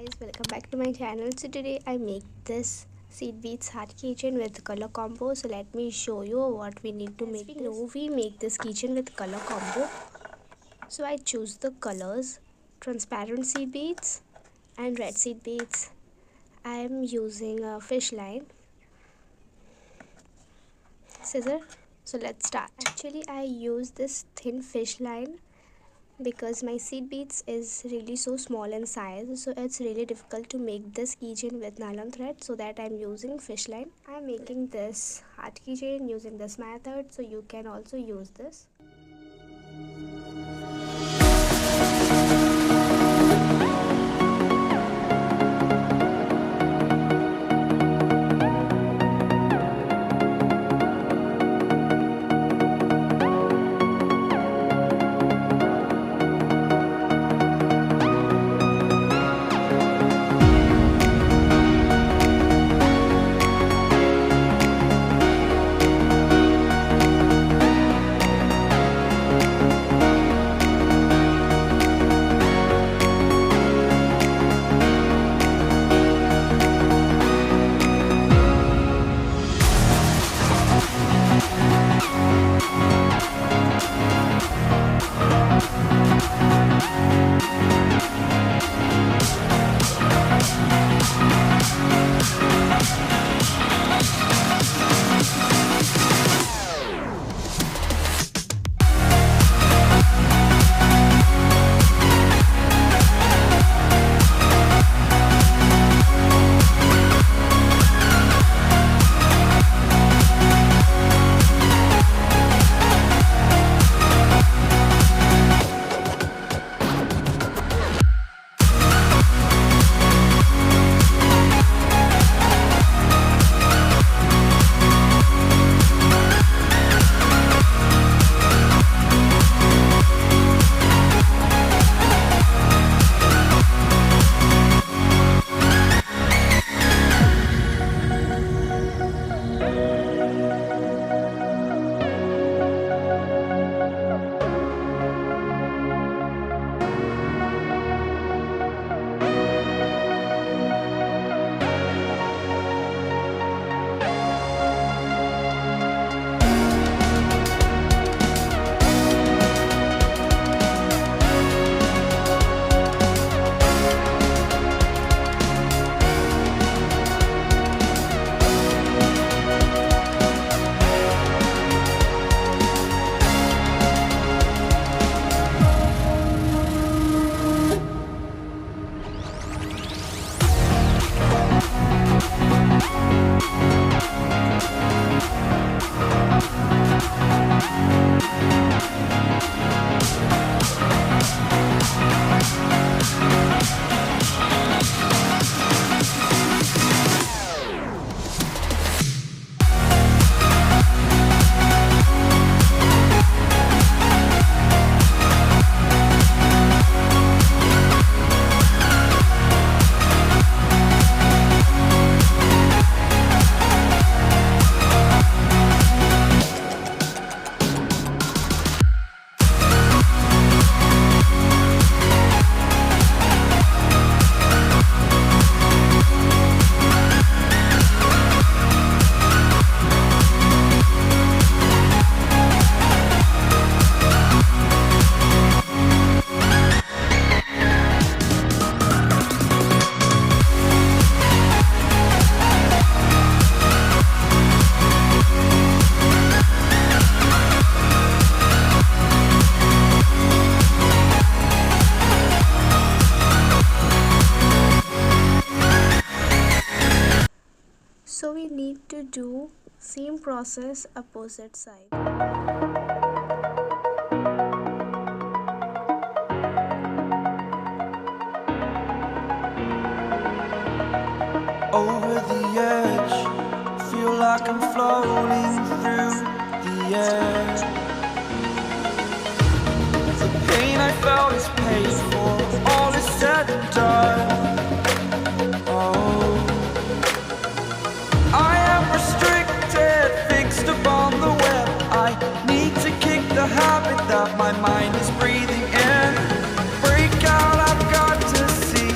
guys, welcome back to my channel. So today I make this seed beads heart keychain with color combo. So let me show you what we need to make. We make this keychain with color combo. So I choose the colors transparent seed beads and red seed beads. I am using a fish line scissor. So let's start. Actually I use this thin fish line because my seed beads is really so small in size, so it's really difficult to make this keychain with nylon thread, so that I'm using fish line. I'm making this heart keychain using this method, so you can also use this. So we need to do same process opposite side. Over the edge, feel like I'm floating through the air. The pain I felt is paid for, all is said and done. I am restricted, fixed upon the web. I need to kick the habit that my mind is breathing in. Break out, I've got to see.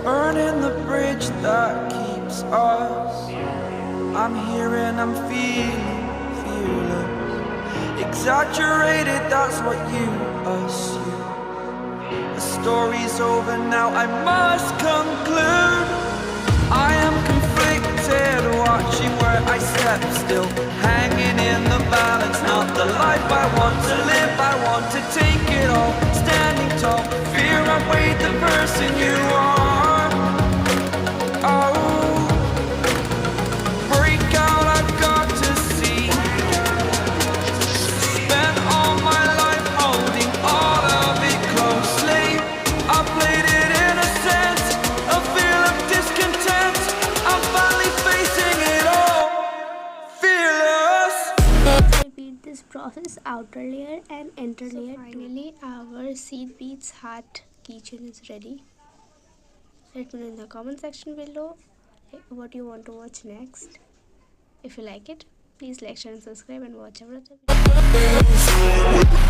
Burning the bridge that keeps us. I'm here and I'm feeling fearless. Exaggerated, that's what you assume. The story's over now, I must conclude. I am conflicted, watching where I step still, hanging in the balance. Not the life I want to live, I want to take it all. Standing tall, fear outweighed the person you are. Oh, break out, I've got to see. Spent all my life holding all of it closely. I played it innocent, a feel of discontent. I'm finally facing it all, fearless. I beat this process outer layer and inner layer. So finally our seed beads heart keychain is ready. Let me know in the comment section below what you want to watch next. If you like it, please like, share and subscribe and watch our other videos.